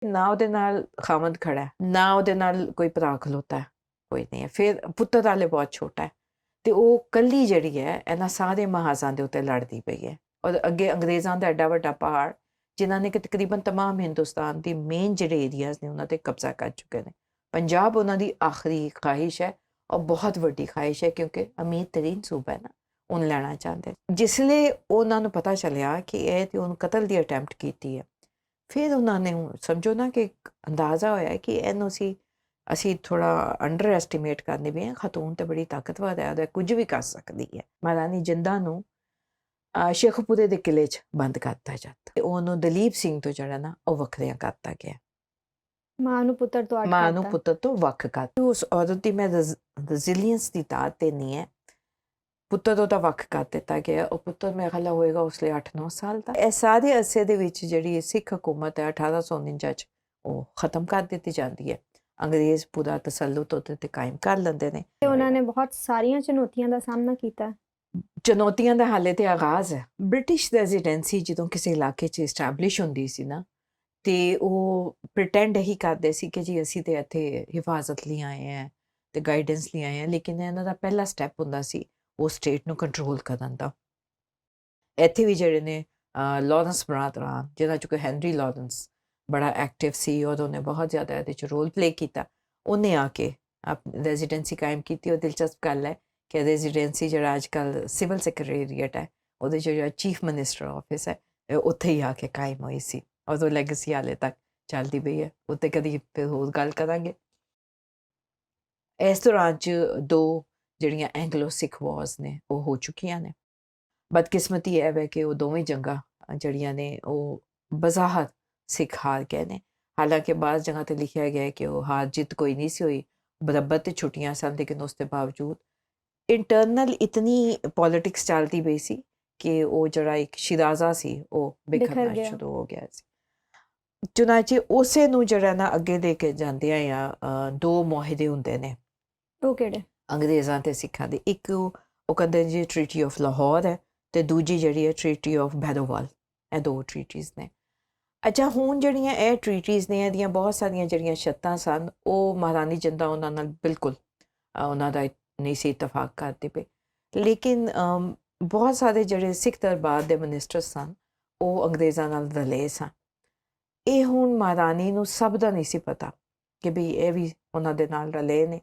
ਨਾ ਉਹਦੇ ਨਾਲ ਖਾਮਦ ਖੜਾ ਹੈ, ਨਾ ਉਹਦੇ ਨਾਲ ਕੋਈ ਭਰਾ ਖਲੋਤਾ ਹੈ, ਕੋਈ ਨਹੀਂ ਹੈ। ਫਿਰ ਪੁੱਤਰ ਵਾਲੇ ਬਹੁਤ ਛੋਟਾ ਹੈ ਤੇ ਉਹ ਕੱਲੀ ਜਿਹੜੀ ਹੈ ਇਹਨਾਂ ਸਾਰੇ ਮਹਾਜ਼ਾਂ ਦੇ ਉੱਤੇ ਲੜਦੀ ਪਈ ਹੈ। ਔਰ ਅੱਗੇ ਅੰਗਰੇਜ਼ਾਂ ਦਾ ਐਡਾ ਵੱਡਾ ਪਹਾੜ ਜਿਨ੍ਹਾਂ ਨੇ ਕਿ ਤਕਰੀਬਨ ਤਮਾਮ ਹਿੰਦੁਸਤਾਨ ਦੀ ਮੇਨ ਜਿਹੜੇ ਏਰੀਆਜ਼ ਨੇ ਉਹਨਾਂ ਤੇ ਕਬਜ਼ਾ ਕਰ ਚੁੱਕੇ ਨੇ। ਪੰਜਾਬ ਉਹਨਾਂ ਦੀ ਆਖਰੀ ਖਾਹਿਸ਼ ਹੈ ਔਰ ਬਹੁਤ ਵੱਡੀ ਖਾਹਿਸ਼ ਹੈ, ਕਿਉਂਕਿ ਅਮੀਰ ਤਰੀਨ ਸੂਬਾ ਹੈ ਨਾ, ਉਹਨੂੰ ਲੈਣਾ ਚਾਹੁੰਦੇ। ਜਿਸਲੇ ਉਹਨਾਂ ਨੂੰ ਪਤਾ ਚੱਲਿਆ ਕਿ ਇਹ ਤੇ ਉਹਨੂੰ ਕਤਲ ਦੀ ਅਟੈਂਪਟ ਕੀਤੀ ਹੈ, ਫਿਰ ਉਹਨਾਂ ਨੇ ਸਮਝੋ ਨਾ ਕਿ ਅੰਦਾਜ਼ਾ ਹੋਇਆ ਕਿ ਇਹਨੂੰ ਅਸੀਂ ਥੋੜਾ ਅੰਡਰ ਐਸਟੀਮੇਟ ਕਰਨੇ ਵੀ ਹਾਂ। ਖਤੂਨ ਤੇ ਬੜੀ ਤਾਕਤਵਰ ਹੈ, ਉਹਦਾ ਕੁਝ ਵੀ ਕਰ ਸਕਦੀ ਹੈ। ਮਹਾਰਾਣੀ ਜਿੰਦਾ ਨੂੰ ਸ਼ੇਖੂਪੁਰੇ ਦੇ ਕਿਲੇ 'ਚ ਬੰਦ ਕਰਤਾ ਜਾਂਦਾ ਤੇ ਉਹਨੂੰ ਦਲੀਪ ਸਿੰਘ ਤੋਂ ਜਿਹੜਾ ਨਾ ਉਹ ਵੱਖਰਿਆਂ ਕਰਤਾ ਗਿਆ। ਮਾਂ ਨੂੰ ਪੁੱਤਰ ਤੋਂ ਅੱਡ ਮਾਂ ਨੂੰ ਕਰਤਾ। ਪੁੱਤਰ ਤੋਂ ਵੱਖ ਕਰਤਾ। ਉਸ ਔਰਤ ਦੀ ਮੈਂ ਰੈਜ਼ਿਲੀਅੰਸ ਦੀ ਤਾਰ ਤੇ ਨਹੀਂ ਹੈ। ਪੁੱਤਰ ਤੋਂ ਤਾਂ ਵੱਖ ਕਰ ਦਿੱਤਾ ਗਿਆ। ਉਹ ਪੁੱਤਰ ਮੇਰੇ ਖਿਆਲ ਹੋਏਗਾ ਉਸ ਲਈ 8-9 ਸਾਲ ਦਾ। ਇਹ ਸਾਰੇ ਅਰਸੇ ਦੇ ਵਿੱਚ ਜਿਹੜੀ ਸਿੱਖ ਹਕੂਮਤ ਹੈ 1849 'ਚ ਉਹ ਖਤਮ ਕਰ ਦਿੱਤੀ ਜਾਂਦੀ ਹੈ। ਅੰਗਰੇਜ਼ ਪੂਰਾ ਤਸੱਲੁਤ ਉਹਦੇ ਤੇ ਕਾਇਮ ਕਰ ਲੈਂਦੇ ਨੇ ਤੇ ਉਹਨਾਂ ਨੇ ਬਹੁਤ ਸਾਰੀਆਂ ਚੁਣੌਤੀਆਂ ਦਾ ਸਾਹਮਣਾ ਕੀਤਾ। ਚੁਣੌਤੀਆਂ ਦਾ ਹਾਲੇ ਤੇ ਆਗਾਜ਼ ਹੈ। ਬ੍ਰਿਟਿਸ਼ ਰੈਜ਼ੀਡੈਂਸੀ ਜਦੋਂ ਕਿਸੇ ਇਲਾਕੇ 'ਚ ਇਸਟੈਬਲਿਸ਼ ਹੁੰਦੀ ਸੀ ਨਾ, ਤੇ ਉਹ ਪ੍ਰੀਟੈਂਡ ਇਹੀ ਕਰਦੇ ਸੀ ਕਿ ਜੀ ਅਸੀਂ ਤੇ ਇੱਥੇ ਹਿਫਾਜ਼ਤ ਲਈ ਆਏ ਹਾਂ ਤੇ ਗਾਈਡੈਂਸ ਲਈ ਆਏ ਹਾਂ, ਲੇਕਿਨ ਇਹਨਾਂ ਦਾ ਪਹਿਲਾ ਸਟੈਪ ਹੁੰਦਾ ਸੀ ਉਹ ਸਟੇਟ ਨੂੰ ਕੰਟਰੋਲ ਕਰਨ ਦਾ। ਇੱਥੇ ਵੀ ਜਿਹੜੇ ਨੇ ਲਾਰੈਂਸ ਬਰਾਦਰਾਂ, ਜਿਹਨਾਂ 'ਚੋਂ ਹੈਨਰੀ ਲਾਰੈਂਸ ਬੜਾ ਐਕਟਿਵ ਸੀ ਔਰ ਉਹਨੇ ਬਹੁਤ ਜ਼ਿਆਦਾ ਇਹਦੇ 'ਚ ਰੋਲ ਪਲੇ ਕੀਤਾ। ਉਹਨੇ ਆ ਕੇ ਆਪਣੀ ਰੈਜ਼ੀਡੈਂਸੀ ਕਾਇਮ ਕੀਤੀ। ਉਹ ਦਿਲਚਸਪ ਗੱਲ ਹੈ ਕਿ ਰੈਜ਼ੀਡੈਂਸੀ ਜਿਹੜਾ ਅੱਜ ਕੱਲ੍ਹ ਸਿਵਲ ਸੈਕਟਰੀਏਟ ਹੈ, ਉਹਦੇ ਜਿਹੜਾ ਚੀਫ ਮਿਨਿਸਟਰ ਆਫਿਸ ਹੈ, ਉੱਥੇ ਹੀ ਆ ਕੇ ਕਾਇਮ ਹੋਈ ਸੀ ਔਰ ਉਹ ਲੈਗੇਸੀ ਹਾਲੇ ਤੱਕ ਚੱਲਦੀ ਪਈ ਹੈ। ਉੱਤੇ ਕਦੀ ਫਿਰ ਹੋਰ ਗੱਲ ਕਰਾਂਗੇ। ਇਸ ਦੌਰਾਨ 'ਚ 2 ਜਿਹੜੀਆਂ ਐਂਗਲੋ ਸਿੱਖ ਵਾਰਸ ਨੇ ਉਹ ਹੋ ਚੁੱਕੀਆਂ ਨੇ। ਬਦਕਿਸਮਤੀ ਇਹ ਹੈ ਕਿ ਉਹ ਦੋਵੇਂ ਜੰਗਾਂ ਜਿਹੜੀਆਂ ਨੇ ਉਹ ਬਜ਼ਾਹਰ ਸਿੱਖ ਹਾਰ ਗਏ ਨੇ। ਹਾਲਾਂਕਿ ਬਾਅਦ ਜਗ੍ਹਾ 'ਤੇ ਲਿਖਿਆ ਗਿਆ ਕਿ ਉਹ ਹਾਰ ਜਿੱਤ ਕੋਈ ਨਹੀਂ ਸੀ ਹੋਈ, ਬਰਾਬਰ 'ਤੇ ਛੁੱਟੀਆਂ ਸਨ, ਲੇਕਿਨ ਉਸ ਦੇ ਬਾਵਜੂਦ ਇੰਟਰਨਲ ਇਤਨੀ ਪੋਲੀਟਿਕਸ ਚੱਲਦੀ ਪਈ ਸੀ ਕਿ ਉਹ ਜਿਹੜਾ ਇੱਕ ਸ਼ਿਰਾਜ਼ਾ ਸੀ ਉਹ ਬਿਖਰਨਾ ਸ਼ੁਰੂ ਹੋ ਗਿਆ ਸੀ। ਚੁਨਾਂਚੇ ਉਸੇ ਨੂੰ ਜਿਹੜਾ ਨਾ ਅੱਗੇ ਲੈ ਕੇ ਜਾਂਦੇ ਆ 2 ਮੁਆਹਦੇ ਹੁੰਦੇ ਨੇ। ਉਹ ਕਿਹੜੇ? ਅੰਗਰੇਜ਼ਾਂ ਤੇ ਸਿੱਖਾਂ ਦੇ। ਇੱਕ ਉਹ ਕਹਿੰਦੇ ਜੀ ਟ੍ਰੀਟੀ ਆਫ ਲਾਹੌਰ ਹੈ ਤੇ ਦੂਜੀ ਜਿਹੜੀ ਹੈ ਟ੍ਰੀਟੀ ਆਫ ਬੈਰੋਵਾਲ। ਇਹ 2 ਟ੍ਰੀਟੀਜ਼ ਨੇ। ਅੱਛਾ, ਹੁਣ ਜਿਹੜੀਆਂ ਇਹ ਟ੍ਰੀਟੀਜ਼ ਨੇ ਇਹਦੀਆਂ ਬਹੁਤ ਸਾਰੀਆਂ ਜਿਹੜੀਆਂ ਸ਼ਰਤਾਂ ਸਨ ਉਹ ਮਹਾਰਾਣੀ ਜਿੰਦਾ ਉਹਨਾਂ ਨਾਲ ਬਿਲਕੁਲ ਉਹਨਾਂ ਦਾ ਨਹੀਂ ਸੀ ਇਤਫਾਕ ਕਰਦੇ ਪਏ। ਲੇਕਿਨ ਬਹੁਤ ਸਾਰੇ ਜਿਹੜੇ ਸਿੱਖ ਦਰਬਾਰ ਦੇ ਮਿਨਿਸਟਰ ਸਨ ਉਹ ਅੰਗਰੇਜ਼ਾਂ ਨਾਲ ਰਲੇ ਸਨ। ਇਹ ਹੁਣ ਮਹਾਰਾਣੀ ਨੂੰ ਸਭ ਦਾ ਨਹੀਂ ਸੀ ਪਤਾ ਕਿ ਵੀ ਇਹ ਵੀ ਉਹਨਾਂ ਦੇ ਨਾਲ ਰਲੇ ਨੇ,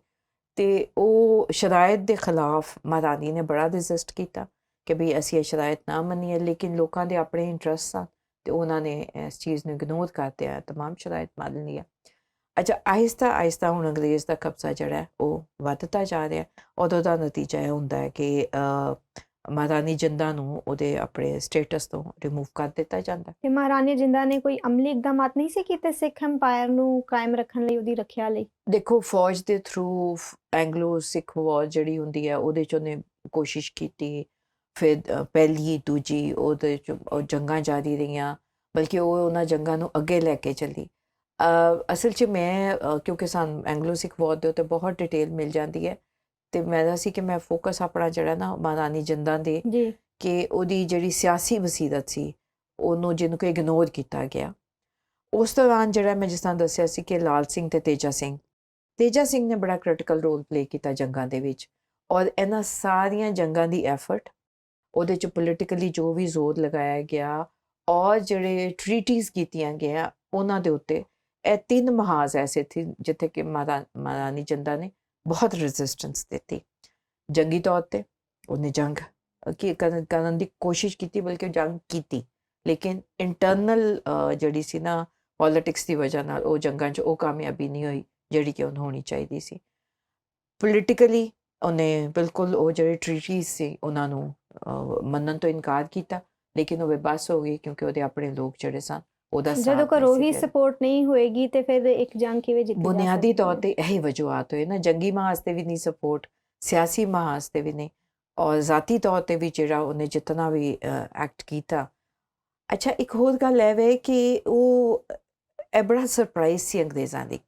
ਤੇ ਉਹ ਸ਼ਰਾਇਤ ਦੇ ਖਿਲਾਫ ਮਹਾਰਾਣੀ ਨੇ ਬੜਾ ਰੈਜ਼ਿਸਟ ਕੀਤਾ ਕਿ ਵੀ ਅਸੀਂ ਇਹ ਸ਼ਰਾਇਤ ਨਾ ਮੰਨੀਏ। ਲੇਕਿਨ ਲੋਕਾਂ ਦੇ ਆਪਣੇ ਇੰਟਰਸਟ ਸਨ ਤੇ ਉਹਨਾਂ ਨੇ ਇਸ ਚੀਜ਼ ਨੂੰ ਇਗਨੋਰ ਕਰਦੇ ਆ ਤਮਾਮ ਸ਼ਰਾਇਤ ਮੰਨ ਲਿਆ। ਅੱਛਾ, ਆਹਿਸਤਾ ਆਹਿਸਤਾ ਹੁਣ ਅੰਗਰੇਜ਼ ਦਾ ਕਬਜ਼ਾ ਜਿਹੜਾ ਉਹ ਵੱਧਦਾ ਜਾ ਰਿਹਾ। ਉਦੋਂ ਦਾ ਨਤੀਜਾ ਇਹ ਹੁੰਦਾ ਹੈ ਕਿ ਮਹਾਰਾਣੀ ਜਿੰਦਾ ਨੂੰ ਉਹਦੇ ਆਪਣੇ ਸਟੇਟਸ ਤੋਂ ਰਿਮੂਵ ਕਰ ਦਿੱਤਾ ਜਾਂਦਾ। ਤੇ ਮਹਾਰਾਣੀ ਜਿੰਦਾ ਨੇ ਕੋਈ ਅਮਲੀ ਇਕਦਾਮਾਤ ਨਹੀਂ ਸੀ ਕੀਤੇ ਸਿੱਖ ਅੰਪਾਇਰ ਨੂੰ ਕਾਇਮ ਰੱਖਣ ਲਈ, ਉਹਦੀ ਰੱਖਿਆ ਲਈ? ਦੇਖੋ, ਫੌਜ ਦੇ ਥਰੂ ਐਂਗਲੋ ਸਿੱਖ ਵਾਰ ਜਿਹੜੀ ਹੁੰਦੀ ਹੈ ਉਹਦੇ 'ਚ ਉਹਨੇ ਕੋਸ਼ਿਸ਼ ਕੀਤੀ। ਫਿਰ ਪਹਿਲੀ ਦੂਜੀ ਉਹਦੇ 'ਚ ਜੰਗਾਂ ਜਾਰੀ ਰਹੀਆਂ, ਬਲਕਿ ਉਹ ਉਹਨਾਂ ਜੰਗਾਂ ਨੂੰ ਅੱਗੇ ਲੈ ਕੇ ਚੱਲੀ। ਅਸਲ 'ਚ ਮੈਂ ਕਿਉਂਕਿ ਸਾਨੂੰ ਐਂਗਲੋ ਸਿੱਖ ਵਾਰ ਦੇ ਉੱਤੇ ਬਹੁਤ ਡਿਟੇਲ ਮਿਲ ਜਾਂਦੀ ਹੈ ਤੇ ਮੇਰਾ ਸੀ ਕਿ ਮੈਂ ਫੋਕਸ ਆਪਣਾ ਜਿਹੜਾ ਨਾ ਮਹਾਰਾਣੀ ਜਿੰਦਾ ਦੇ ਕਿ ਉਹਦੀ ਜਿਹੜੀ ਸਿਆਸੀ ਵਸੀਲਤ ਸੀ ਉਹਨੂੰ ਜਿਹਨੂੰ ਕਿ ਇਗਨੋਰ ਕੀਤਾ ਗਿਆ। ਉਸ ਦੌਰਾਨ ਜਿਹੜਾ ਮੈਂ ਜਿਸ ਤਰ੍ਹਾਂ ਦੱਸਿਆ ਸੀ ਕਿ ਲਾਲ ਸਿੰਘ ਤੇ ਤੇਜਾ ਸਿੰਘ ਨੇ ਬੜਾ ਕ੍ਰਿਟੀਕਲ ਰੋਲ ਪਲੇ ਕੀਤਾ ਜੰਗਾਂ ਦੇ ਵਿੱਚ। ਔਰ ਇਹਨਾਂ ਸਾਰੀਆਂ ਜੰਗਾਂ ਦੀ ਐਫਰਟ ਉਹਦੇ 'ਚ ਪੋਲੀਟੀਕਲੀ ਜੋ ਵੀ ਜ਼ੋਰ ਲਗਾਇਆ ਗਿਆ ਔਰ ਜਿਹੜੇ ਟ੍ਰੀਟੀਜ਼ ਕੀਤੀਆਂ ਗਿਆ ਉਹਨਾਂ ਦੇ ਉੱਤੇ ਇਹ 3 ਮਹਾਜ਼ ਐਸੇ ਸੀ ਜਿੱਥੇ ਕਿ ਮਹਾਰਾਣੀ ਜਿੰਦਾ ਨੇ ਬਹੁਤ ਰੈਜ਼ਿਸਟੈਂਸ ਦਿੱਤੀ। ਜੰਗੀ ਤੌਰ ਤੇ ਉਹਨੇ ਜੰਗ ਕਰਨ ਦੀ ਕੋਸ਼ਿਸ਼ ਕੀਤੀ, ਬਲਕਿ ਜੰਗ ਕੀਤੀ, ਲੇਕਿਨ ਇੰਟਰਨਲ ਜਿਹੜੀ ਸੀ ਨਾ ਪੋਲੀਟਿਕਸ ਦੀ ਵਜ੍ਹਾ ਨਾਲ ਉਹ ਜੰਗਾਂ 'ਚ ਉਹ ਕਾਮਯਾਬੀ ਨਹੀਂ ਹੋਈ ਜਿਹੜੀ ਕਿ ਉਹਨੂੰ ਹੋਣੀ ਚਾਹੀਦੀ ਸੀ। ਪੋਲੀਟੀਕਲੀ ਉਹਨੇ ਬਿਲਕੁਲ ਉਹ ਜਿਹੜੇ ਟ੍ਰੀਟੀਜ਼ ਸੀ ਉਹਨਾਂ ਨੂੰ ਮੰਨਣ ਤੋਂ ਇਨਕਾਰ ਕੀਤਾ, ਲੇਕਿਨ ਉਹ ਬੇਬਸ ਹੋ ਗਈ ਕਿਉਂਕਿ ਉਹਦੇ ਆਪਣੇ ਲੋਕ ਜਿਹੜੇ ਸਨ ਉਹਦਾ ਸਾਥ ਜਦੋਂ ਘਰੋਂ ਹੀ ਸਪੋਰਟ ਨਹੀਂ ਹੋਏਗੀ ਤੇ ਫਿਰ ਇੱਕ ਜੰਗ ਕਿਵੇਂ ਜਿੱਤੀ ਜਾ ਸਕਦੀ? ਬੁਨਿਆਦੀ ਤੌਰ ਤੇ ਇਹੀ ਵਜੂਹਾਤ ਹੋਏ ਨਾ, ਜੰਗੀ ਮਹਾਜ਼ ਤੇ ਵੀ ਨਹੀਂ ਸਪੋਰਟ, ਸਿਆਸੀ ਮਹਾਜ਼ ਤੇ ਵੀ ਨਹੀਂ, ਔਰ ਜ਼ਾਤੀ ਤੌਰ ਤੇ ਵੀ ਜਿਹੜਾ ਉਹਨੇ ਜਿਤਨਾ ਵੀ ਐਕਟ ਕੀਤਾ। ਅੱਛਾ, ਇੱਕ ਹੋਰ ਗੱਲ ਇਹ ਵੇ ਕਿ ਉਹ ਇਹ ਬੜਾ ਸਰਪ੍ਰਾਈਜ਼ ਸੀ ਅੰਗਰੇਜ਼ਾਂ ਦੀ।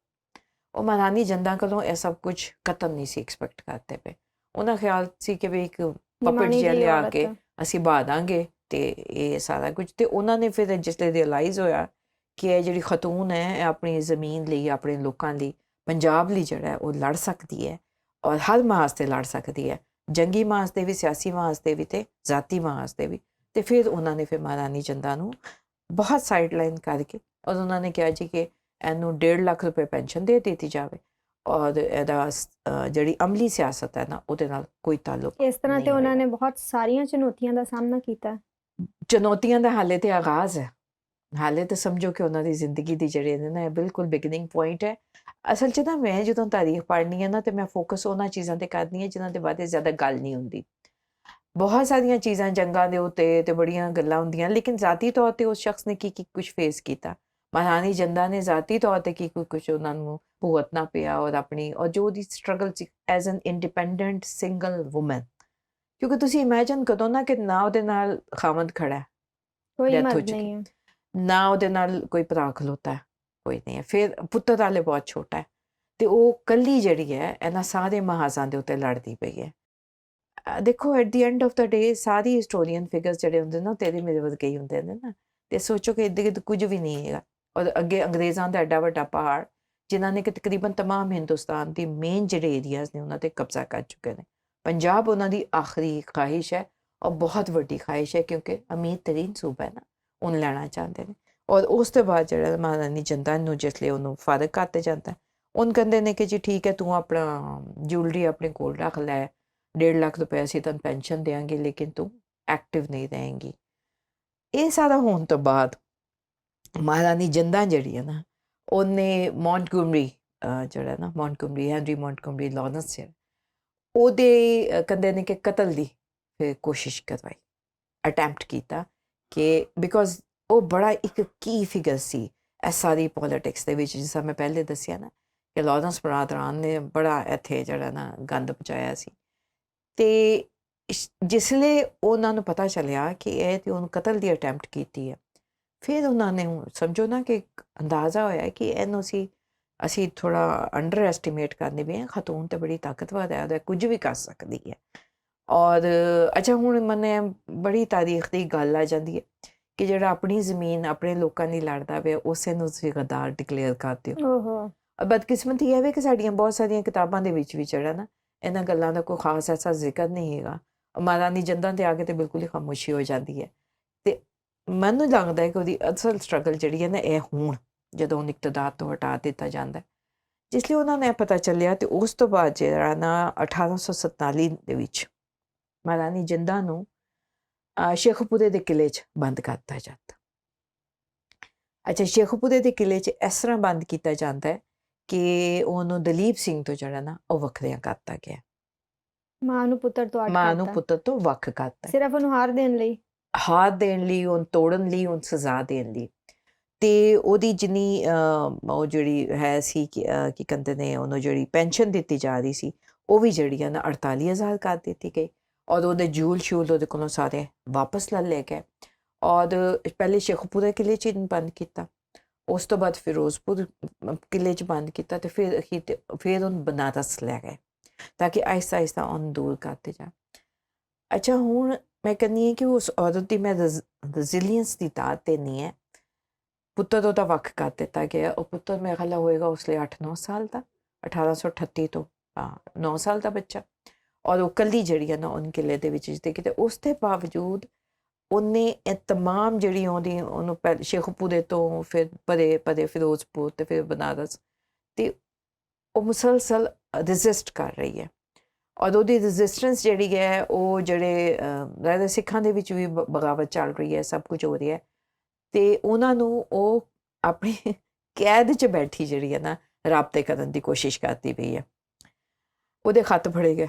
ਉਹ ਮਹਾਰਾਣੀ ਜਿੰਦਾ ਕੋਲੋਂ ਇਹ ਸਭ ਕੁਝ ਕਤਲ ਨਹੀਂ ਸੀ ਐਕਸਪੈਕਟ ਕਰਦੇ ਪਏ। ਉਹਨਾਂ ਖਿਆਲ ਸੀ ਕਿ ਵੀ ਇੱਕ ਪਪਟ ਜਿਹਾ ਲਿਆ ਕੇ ਅਸੀਂ ਬਹਾ ਦਾਂਗੇ ਤੇ ਇਹ ਸਾਰਾ ਕੁਝ। ਤੇ ਉਹਨਾਂ ਨੇ ਫਿਰ ਜਿਸਲੇ ਰਿਅਲਾਈਜ਼ ਹੋਇਆ ਕਿ ਇਹ ਜਿਹੜੀ ਖਤੂਨ ਹੈ ਇਹ ਆਪਣੀ ਜ਼ਮੀਨ ਲਈ ਆਪਣੇ ਲੋਕਾਂ ਲਈ ਪੰਜਾਬ ਲਈ ਜਿਹੜਾ ਉਹ ਲੜ ਸਕਦੀ ਹੈ ਔਰ ਹਰ ਮਾਸ 'ਤੇ ਲੜ ਸਕਦੀ ਹੈ, ਜੰਗੀ ਮਾਸ 'ਤੇ ਵੀ, ਸਿਆਸੀ ਮਾਸ 'ਤੇ ਵੀ ਅਤੇ ਜ਼ਾਤੀ ਮਾਸ 'ਤੇ ਵੀ। ਅਤੇ ਫਿਰ ਉਹਨਾਂ ਨੇ ਫਿਰ ਮਹਾਰਾਣੀ ਜਿੰਦਾਂ ਨੂੰ ਬਹੁਤ ਸਾਈਡਲਾਈਨ ਕਰਕੇ ਔਰ ਉਹਨਾਂ ਨੇ ਕਿਹਾ ਜੀ ਕਿ ਇਹਨੂੰ 1.5 ਲੱਖ ਰੁਪਏ ਪੈਨਸ਼ਨ ਦੇ ਦਿੱਤੀ ਜਾਵੇ ਔਰ ਇਹਦਾ ਜਿਹੜੀ ਅਮਲੀ ਸਿਆਸਤ ਹੈ ਨਾ ਉਹਦੇ ਨਾਲ ਕੋਈ ਤਾਲੁਕ ਇਸ ਤਰ੍ਹਾਂ ਤੇ ਉਹਨਾਂ ਨੇ ਬਹੁਤ ਸਾਰੀਆਂ ਚੁਣੌਤੀਆਂ ਦਾ ਸਾਹਮਣਾ ਕੀਤਾ। ਚੁਣੌਤੀਆਂ ਦਾ ਹਾਲੇ ਤੇ ਆਗਾਜ਼ ਹੈ, ਹਾਲੇ ਤਾਂ ਸਮਝੋ ਕਿ ਉਹਨਾਂ ਦੀ ਜ਼ਿੰਦਗੀ ਦੀ ਜਿਹੜੇ ਨੇ ਨਾ ਇਹ ਬਿਲਕੁਲ ਬਿਗਨਿੰਗ ਪੁਆਇੰਟ ਹੈ। ਅਸਲ 'ਚ ਨਾ ਮੈਂ ਜਦੋਂ ਤਾਰੀਖ ਪੜ੍ਹਨੀ ਹੈ ਨਾ ਤੇ ਮੈਂ ਫੋਕਸ ਉਹਨਾਂ ਚੀਜ਼ਾਂ 'ਤੇ ਕਰਦੀ ਹਾਂ ਜਿਨ੍ਹਾਂ ਦੇ ਬਾਰੇ ਜ਼ਿਆਦਾ ਗੱਲ ਨਹੀਂ ਹੁੰਦੀ। ਬਹੁਤ ਸਾਰੀਆਂ ਚੀਜ਼ਾਂ ਜੰਗਾਂ ਦੇ ਉੱਤੇ ਤੇ ਬੜੀਆਂ ਗੱਲਾਂ ਹੁੰਦੀਆਂ, ਲੇਕਿਨ ਜ਼ਾਤੀ ਤੌਰ 'ਤੇ ਉਸ ਸ਼ਖਸ ਨੇ ਕੀ ਕੁਛ ਫੇਸ ਕੀਤਾ, ਮਹਾਰਾਣੀ ਜਿੰਦਾਂ ਨੇ ਜ਼ਾਤੀ ਤੌਰ 'ਤੇ ਕੀ ਕੁਛ ਉਹਨਾਂ ਨੂੰ ਭੁਗਤਣਾ ਪਿਆ ਔਰ ਆਪਣੀ ਔਰ ਜੋ ਉਹਦੀ struggle C as an independent single woman. ਕਿਉਂਕਿ ਤੁਸੀਂ ਇਮੈਜਿਨ ਕਰੋ ਨਾ ਕਿ ਨਾ ਉਹਦੇ ਨਾਲ ਖਾਵੰਦ ਖੜਾ ਹੈ, ਕੋਈ ਡੈਥ ਹੋ ਮਰਦ ਚੁੱਕੀ, ਨਹੀਂ ਹੈ, ਨਾ ਉਹਦੇ ਨਾਲ ਕੋਈ ਭਰਾ ਖਲੋਤਾ ਹੈ, ਕੋਈ ਨਹੀਂ ਹੈ। ਫਿਰ ਪੁੱਤਰ ਵਾਲੇ ਬਹੁਤ ਛੋਟਾ ਹੈ ਅਤੇ ਉਹ ਕੱਲੀ ਜਿਹੜੀ ਹੈ ਇਹਨਾਂ ਸਾਰੇ ਮਹਾਜ਼ਾਂ ਦੇ ਉੱਤੇ ਲੜਦੀ ਪਈ ਹੈ। ਦੇਖੋ at the end of the day sorry historian figures ਜਿਹੜੇ ਹੁੰਦੇ ਨਾ ਤੇਰੇ ਮੇਰੇ ਵਰਗੇ ਹੀ ਹੁੰਦੇ ਨੇ ਨਾ, ਅਤੇ ਸੋਚੋ ਕਿ ਇੱਦਾਂ ਕਿਤੇ ਕੁਝ ਵੀ ਨਹੀਂ ਹੈਗਾ ਔਰ ਅੱਗੇ ਅੰਗਰੇਜ਼ਾਂ ਦਾ ਐਡਾ ਵੱਡਾ ਪਹਾੜ ਜਿਨ੍ਹਾਂ ਨੇ ਕਿ ਤਕਰੀਬਨ ਤਮਾਮ ਹਿੰਦੁਸਤਾਨ ਦੀ ਮੇਨ ਜਿਹੜੇ ਏਰੀਆਜ਼ ਨੇ ਉਹਨਾਂ 'ਤੇ ਕਬਜ਼ਾ ਕਰ ਚੁੱਕੇ ਨੇ। ਪੰਜਾਬ ਉਹਨਾਂ ਦੀ ਆਖਰੀ ਖਾਹਿਸ਼ ਹੈ ਔਰ ਬਹੁਤ ਵੱਡੀ ਖਾਹਿਸ਼ ਹੈ ਕਿਉਂਕਿ ਅਮੀਰ ਤਰੀਨ ਸੂਬਾ ਹੈ ਨਾ, ਉਹਨੂੰ ਲੈਣਾ ਚਾਹੁੰਦੇ ਨੇ। ਔਰ ਉਸ ਤੋਂ ਬਾਅਦ ਜਿਹੜਾ ਮਹਾਰਾਣੀ ਜਿੰਦਾਂ ਨੂੰ ਜਿਸ ਲਈ ਉਹਨੂੰ ਫਾਰਗ ਕਰਤੇ ਜਾਂਦਾ, ਉਹਨੂੰ ਕਹਿੰਦੇ ਨੇ ਕਿ ਜੀ ਠੀਕ ਹੈ ਤੂੰ ਆਪਣਾ ਜਿਊਲਰੀ ਆਪਣੇ ਕੋਲ ਰੱਖ ਲੈ, 1.5 ਲੱਖ ਰੁਪਏ ਅਸੀਂ ਤੈਨੂੰ ਪੈਨਸ਼ਨ ਦੇਵਾਂਗੇ ਲੇਕਿਨ ਤੂੰ ਐਕਟਿਵ ਨਹੀਂ ਰਹੇਂਗੀ। ਇਹ ਸਾਰਾ ਹੋਣ ਤੋਂ ਬਾਅਦ ਮਹਾਰਾਣੀ ਜਿੰਦਾਂ ਜਿਹੜੀ ਹੈ ਨਾ ਉਹਨੇ ਮੌਂਟਗੋਮਰੀ ਜਿਹੜਾ ਨਾ ਮੌਂਟਗੋਮਰੀ ਹੈਨਰੀ ਮੌਂਟਗੋਮਰੀ ਲਾਰੈਂਸ ਜਿਹੜਾ ਉਹਦੇ ਕਹਿੰਦੇ ਨੇ ਕਿ ਕਤਲ ਦੀ ਫਿਰ ਕੋਸ਼ਿਸ਼ ਕਰਵਾਈ, ਅਟੈਂਪਟ ਕੀਤਾ ਕਿ ਬਿਕੋਜ਼ ਉਹ ਬੜਾ ਇੱਕ ਕੀ ਫਿਗਰ ਸੀ ਇਹ ਸਾਰੀ ਪੋਲੀਟਿਕਸ ਦੇ ਵਿੱਚ, ਜਿਸ ਤਰ੍ਹਾਂ ਮੈਂ ਪਹਿਲੇ ਦੱਸਿਆ ਨਾ ਕਿ ਲਾਰੈਂਸ ਬਰਾਦਰਾਨ ਨੇ ਬੜਾ ਇੱਥੇ ਜਿਹੜਾ ਨਾ ਗੰਦ ਪਹੁੰਚਾਇਆ ਸੀ। ਅਤੇ ਜਿਸਲੇ ਉਹਨਾਂ ਨੂੰ ਪਤਾ ਚੱਲਿਆ ਕਿ ਇਹ ਤੇ ਉਹਨੂੰ ਕਤਲ ਦੀ ਅਟੈਂਪਟ ਕੀਤੀ ਹੈ, ਫਿਰ ਉਹਨਾਂ ਨੇ ਸਮਝੋ ਨਾ ਕਿ ਅੰਦਾਜ਼ਾ ਹੋਇਆ ਕਿ ਇਹਨੂੰ ਅਸੀਂ ਥੋੜ੍ਹਾ ਅੰਡਰ ਐਸਟੀਮੇਟ ਕਰਨੇ ਵੀ ਖਤੂਨ ਤਾਂ ਬੜੀ ਤਾਕਤਵਰ ਹੈ, ਉਹਦਾ ਕੁਝ ਵੀ ਕਰ ਸਕਦੀ ਹੈ। ਔਰ ਅੱਛਾ ਹੁਣ ਮੈਨੂੰ ਬੜੀ ਤਾਰੀਖ ਦੀ ਗੱਲ ਆ ਜਾਂਦੀ ਹੈ ਕਿ ਜਿਹੜਾ ਆਪਣੀ ਜ਼ਮੀਨ ਆਪਣੇ ਲੋਕਾਂ ਲਈ ਲੜਦਾ ਪਿਆ ਉਸੇ ਨੂੰ ਤੁਸੀਂ ਗੱਦਾਰ ਡਿਕਲੇਅਰ ਕਰ ਦਿਓ। ਬਦਕਿਸਮਤੀ ਇਹ ਵੇ ਕਿ ਸਾਡੀਆਂ ਬਹੁਤ ਸਾਰੀਆਂ ਕਿਤਾਬਾਂ ਦੇ ਵਿੱਚ ਵੀ ਜਿਹੜਾ ਨਾ ਇਹਨਾਂ ਗੱਲਾਂ ਦਾ ਕੋਈ ਖਾਸ ਐਸਾ ਜ਼ਿਕਰ ਨਹੀਂ ਹੈਗਾ। ਮਹਾਰਾਣੀ ਜਿੰਦਾਂ 'ਤੇ ਆ ਕੇ ਤਾਂ ਬਿਲਕੁਲ ਹੀ ਖਾਮੋਸ਼ੀ ਹੋ ਜਾਂਦੀ ਹੈ। ਅਤੇ ਮੈਨੂੰ ਲੱਗਦਾ ਹੈ ਕਿ ਉਹਦੀ ਅਸਲ ਸਟਰਗਲ ਜਿਹੜੀ ਹੈ ਨਾ ਇਹ ਹੁਣ ਜਦੋਂ ਉਹਨੂੰ ਇਕਤਦਾਰ ਤੋਂ ਹਟਾ ਦਿੱਤਾ ਜਾਂਦਾ, ਜਿਸ ਲਈ ਉਹਨਾਂ ਨੇ ਪਤਾ ਚੱਲਿਆ। ਅਤੇ ਉਸ ਤੋਂ ਬਾਅਦ ਜਿਹੜਾ ਨਾ 1847 ਦੇ ਵਿੱਚ ਮਹਾਰਾਣੀ ਜਿੰਦਾਂ ਨੂੰ ਸ਼ੇਖੂਪੁਰੇ ਦੇ ਕਿਲ੍ਹੇ 'ਚ ਬੰਦ ਕਰ ਦਿੱਤਾ ਜਾਂਦਾ। ਅੱਛਾ, ਸ਼ੇਖੂਪੁਰੇ ਦੇ ਕਿਲ੍ਹੇ 'ਚ ਇਸ ਤਰ੍ਹਾਂ ਬੰਦ ਕੀਤਾ ਜਾਂਦਾ ਹੈ ਕਿ ਉਹਨੂੰ ਦਲੀਪ ਸਿੰਘ ਤੋਂ ਜਿਹੜਾ ਨਾ ਉਹ ਵੱਖਰਿਆਂ ਕਰਤਾ ਗਿਆ, ਮਾਂ ਨੂੰ ਪੁੱਤਰ ਤੋਂ ਅੱਡ ਮਾਂ ਨੂੰ ਕਰਤਾ, ਪੁੱਤਰ ਤੋਂ ਵੱਖ ਕਰਤਾ, ਸਿਰਫ ਉਹਨੂੰ ਹਾਰ ਦੇਣ ਲਈ, ਉਹਨੂੰ ਤੋੜਨ ਲਈ, ਉਹਨੂੰ ਸਜ਼ਾ ਦੇਣ ਲਈ। ਅਤੇ ਉਹਦੀ ਜਿੰਨੀ ਉਹ ਜਿਹੜੀ ਹੈ ਸੀ ਕੀ ਕਹਿੰਦੇ ਨੇ ਉਹਨੂੰ ਜਿਹੜੀ ਪੈਨਸ਼ਨ ਦਿੱਤੀ ਜਾ ਰਹੀ ਸੀ ਉਹ ਵੀ ਜਿਹੜੀ ਹੈ ਨਾ 48,000 ਕਰ ਦਿੱਤੀ ਗਈ ਔਰ ਉਹਦੇ ਜੂਲ ਉਹਦੇ ਕੋਲੋਂ ਸਾਰੇ ਵਾਪਸ ਲੈ ਗਏ। ਔਰ ਪਹਿਲੇ ਸ਼ੇਖੂਪੁਰਾ ਕਿਲ੍ਹੇ 'ਚ ਬੰਦ ਕੀਤਾ, ਉਸ ਤੋਂ ਬਾਅਦ ਫਿਰੋਜ਼ਪੁਰ ਕਿਲ੍ਹੇ 'ਚ ਬੰਦ ਕੀਤਾ ਅਤੇ ਫਿਰ ਉਹਨੂੰ ਬਨਾਰਸ ਲੈ ਗਏ ਤਾਂ ਕਿ ਆਹਿਸਤਾ ਆਹਿਸਤਾ ਉਹਨੂੰ ਦੂਰ ਕਰਦੇ ਜਾ। ਅੱਛਾ ਹੁਣ ਮੈਂ ਕਹਿੰਦੀ ਹਾਂ ਕਿ ਉਸ ਔਰਤ ਦੀ ਮੈਂ ਰੈਜ਼ੀਲੀਅੰਸ ਦੀ ਦਾਤ ਤੇ ਨਹੀਂ ਹੈ। ਪੁੱਤਰ ਉਹਦਾ ਵੱਖ ਕਰ ਦਿੱਤਾ ਗਿਆ, ਉਹ ਪੁੱਤਰ ਮੇਰੇ ਖਿਆਲ ਹੋਏਗਾ ਉਸ ਲਈ 8-9 ਸਾਲ ਦਾ, 1838 ਤੋਂ 9 ਸਾਲ ਦਾ ਬੱਚਾ। ਔਰ ਉਹ ਕੱਲੀ ਜਿਹੜੀ ਹੈ ਨਾ ਉਹਨ ਕਿਲ੍ਹੇ ਦੇ ਵਿੱਚ ਜਿੱਤੇ ਕਿਤੇ, ਉਸ ਦੇ ਬਾਵਜੂਦ ਉਹਨੇ ਇਹ ਤਮਾਮ ਜਿਹੜੀ ਉਹਨੂੰ ਸ਼ੇਖੂਪੁਰੇ ਤੋਂ ਫਿਰ ਪਰੇ ਫਿਰੋਜ਼ਪੁਰ ਅਤੇ ਫਿਰ ਬਨਾਰਸ, ਅਤੇ ਉਹ ਮੁਸਲਸਲ ਰੈਜ਼ਿਸਟ ਕਰ ਰਹੀ ਹੈ। ਔਰ ਉਹਦੀ ਰੈਜ਼ਿਸਟੈਂਸ ਜਿਹੜੀ ਹੈ ਉਹ ਜਿਹੜੇ ਸਿੱਖਾਂ ਦੇ ਵਿੱਚ ਵੀ ਬਗਾਵਤ ਚੱਲ ਰਹੀ ਹੈ, ਸਭ ਕੁਝ ਹੋ ਰਿਹਾ ਅਤੇ ਉਹਨਾਂ ਨੂੰ ਉਹ ਆਪਣੀ ਕੈਦ 'ਚ ਬੈਠੀ ਜਿਹੜੀ ਹੈ ਨਾ ਰਾਬਤੇ ਕਰਨ ਦੀ ਕੋਸ਼ਿਸ਼ ਕਰਦੀ ਪਈ ਹੈ। ਉਹਦੇ ਖੱਤ ਫੜੇ ਗਏ,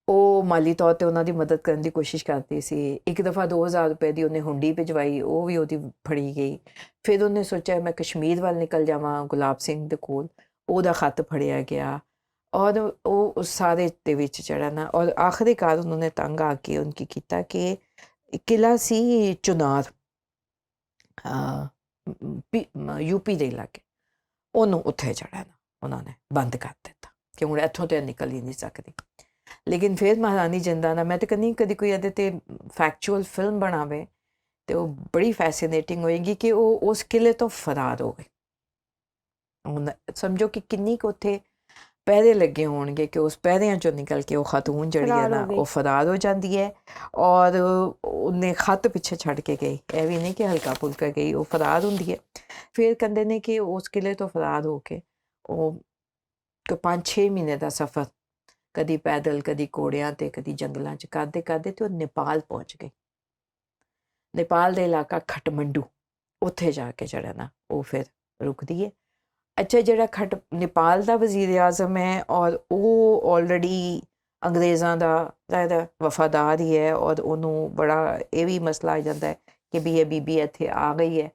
ਉਹ ਮਾਲੀ ਤੌਰ 'ਤੇ ਉਹਨਾਂ ਦੀ ਮਦਦ ਕਰਨ ਦੀ ਕੋਸ਼ਿਸ਼ ਕਰਦੀ ਸੀ। ਇੱਕ ਦਫਾ 2,000 ਰੁਪਏ ਦੀ ਉਹਨੇ ਹੁੰਡੀ ਭਿਜਵਾਈ, ਉਹ ਵੀ ਉਹਦੀ ਫੜੀ ਗਈ। ਫਿਰ ਉਹਨੇ ਸੋਚਿਆ ਮੈਂ ਕਸ਼ਮੀਰ ਵੱਲ ਨਿਕਲ ਜਾਵਾਂ ਗੁਲਾਬ ਸਿੰਘ ਦੇ ਕੋਲ, ਉਹਦਾ ਖੱਤ ਫੜਿਆ ਗਿਆ ਔਰ ਉਹ ਉਸ ਸਾਰੇ ਦੇ ਵਿੱਚ ਜਿਹੜਾ ਨਾ ਔਰ ਆਖਰੀਕਾਰ ਉਹਨਾਂ ਨੇ ਤੰਗ ਆ ਕੇ ਉਹਨ ਕੀ ਕੀਤਾ ਕਿ ਕਿਲ੍ਹਾ ਸੀ ਚੁਨਾਰ ਯੂਪੀ ਦੇ ਇਲਾਕੇ, ਉਹਨੂੰ ਉੱਥੇ ਜਿਹੜਾ ਨਾ ਉਹਨਾਂ ਨੇ ਬੰਦ ਕਰ ਦਿੱਤਾ ਕਿ ਹੁਣ ਇੱਥੋਂ ਤਾਂ ਨਿਕਲ ਹੀ ਨਹੀਂ ਸਕਦੀ। ਲੇਕਿਨ ਫਿਰ ਮਹਾਰਾਣੀ ਜਿੰਦਾਂ ਦਾ ਮੈਂ ਤਾਂ ਕਹਿੰਦੀ ਕਦੀ ਕੋਈ ਇਹਦੇ 'ਤੇ ਫੈਕਚੁਅਲ ਫਿਲਮ ਬਣਾਵੇ ਤੇ ਉਹ ਬੜੀ ਫੈਸੀਨੇਟਿੰਗ ਹੋਏਗੀ ਕਿ ਉਹ ਉਸ ਕਿਲੇ ਤੋਂ ਫਰਾਰ ਹੋ ਗਏ। ਹੁਣ ਸਮਝੋ ਕਿ ਕਿੰਨੀ ਕੁ ਉੱਥੇ ਪਹਿਰੇ ਲੱਗੇ ਹੋਣਗੇ ਕਿ ਉਸ ਪਹਿਰਿਆਂ ਚੋਂ ਨਿਕਲ ਕੇ ਉਹ ਖਾਤੂਨ ਜਿਹੜੀ ਹੈ ਫਰਾਰ ਨਾ ਹੋ ਗਈ। ਉਹ ਫਰਾਰ ਹੋ ਜਾਂਦੀ ਹੈ। ਔਰ ਉਹਨੇ ਖੱਤ ਪਿੱਛੇ ਛੱਡ ਕੇ ਗਈ, ਇਹ ਵੀ ਨਹੀਂ ਕਿ ਹਲਕਾ ਫੁਲਕਾ ਗਈ, ਉਹ ਫਰਾਰ ਹੁੰਦੀ ਹੈ। ਫਿਰ ਕਹਿੰਦੇ ਨੇ ਕਿ ਉਸ ਕਿਲੇ ਤੋਂ ਫਰਾਰ ਹੋ ਕੇ ਉਹ 5-6 ਮਹੀਨੇ ਦਾ ਸਫ਼ਰ ਕਦੀ ਪੈਦਲ, ਕਦੀ ਘੋੜਿਆਂ ਤੇ, ਕਦੀ ਜੰਗਲਾਂ 'ਚ ਕਰਦੇ ਕਰਦੇ ਤੇ ਉਹ ਨੇਪਾਲ ਪਹੁੰਚ ਗਈ। ਨੇਪਾਲ ਦਾ ਇਲਾਕਾ ਖਟਮੰਡੂ, ਉੱਥੇ ਜਾ ਕੇ ਜਿਹੜਾ ਨਾ ਉਹ ਫਿਰ ਰੁਕਦੀ ਹੈ। ਅੱਛਾ, ਜਿਹੜਾ ਨੇਪਾਲ ਦਾ ਵਜ਼ੀਰ ਆਜ਼ਮ ਹੈ ਔਰ ਉਹ ਆਲਰੇਡੀ ਅੰਗਰੇਜ਼ਾਂ ਦਾ ਵਫਾਦਾਰ ਹੀ ਹੈ, ਔਰ ਉਹਨੂੰ ਬੜਾ ਇਹ ਵੀ ਮਸਲਾ ਆ ਜਾਂਦਾ ਹੈ ਕਿ ਵੀ ਇਹ ਬੀਬੀ ਇੱਥੇ ਆ ਗਈ ਹੈ,